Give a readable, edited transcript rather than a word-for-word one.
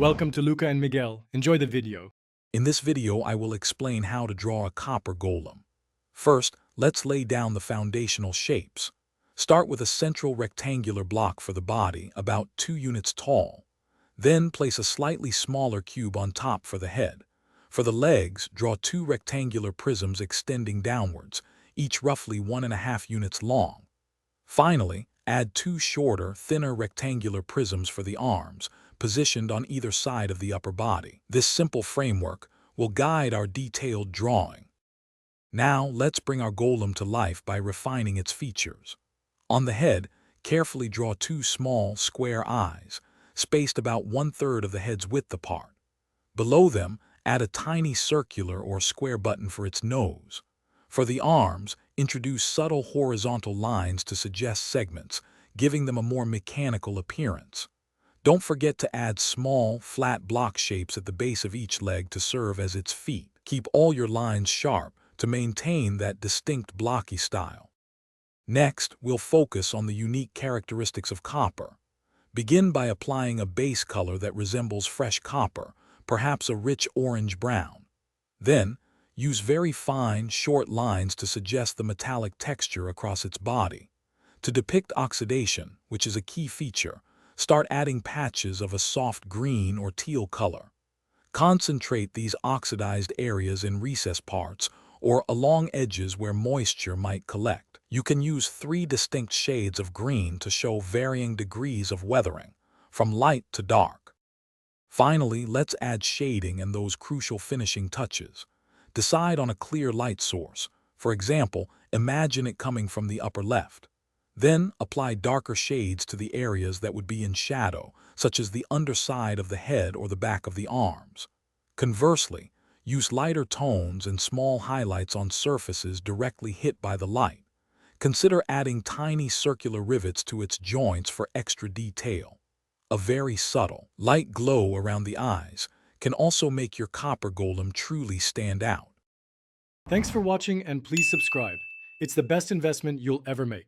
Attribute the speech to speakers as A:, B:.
A: Welcome to Luca and Miguel. Enjoy the video.
B: In this video, I will explain how to draw a copper golem. First, let's lay down the foundational shapes. Start with a central rectangular block for the body, about 2 units tall. Then place a slightly smaller cube on top for the head. For the legs, draw 2 rectangular prisms extending downwards, each roughly 1.5 units long. Finally, add 2 shorter, thinner rectangular prisms for the arms, positioned on either side of the upper body. This simple framework will guide our detailed drawing. Now, let's bring our golem to life by refining its features. On the head, carefully draw 2 small, square eyes, spaced about 1/3 of the head's width apart. Below them, add a tiny circular or square button for its nose. For the arms, introduce subtle horizontal lines to suggest segments, giving them a more mechanical appearance. Don't forget to add small, flat block shapes at the base of each leg to serve as its feet. Keep all your lines sharp to maintain that distinct blocky style. Next, we'll focus on the unique characteristics of copper. Begin by applying a base color that resembles fresh copper, perhaps a rich orange-brown. Then, use very fine, short lines to suggest the metallic texture across its body. To depict oxidation, which is a key feature, start adding patches of a soft green or teal color. Concentrate these oxidized areas in recessed parts or along edges where moisture might collect. You can use 3 distinct shades of green to show varying degrees of weathering, from light to dark. Finally, let's add shading and those crucial finishing touches. Decide on a clear light source. For example, imagine it coming from the upper left. Then apply darker shades to the areas that would be in shadow, such as the underside of the head or the back of the arms. Conversely, use lighter tones and small highlights on surfaces directly hit by the light. Consider adding tiny circular rivets to its joints for extra detail. A very subtle, light glow around the eyes can also make your copper golem truly stand out.
A: Thanks for watching and please subscribe. It's the best investment you'll ever make.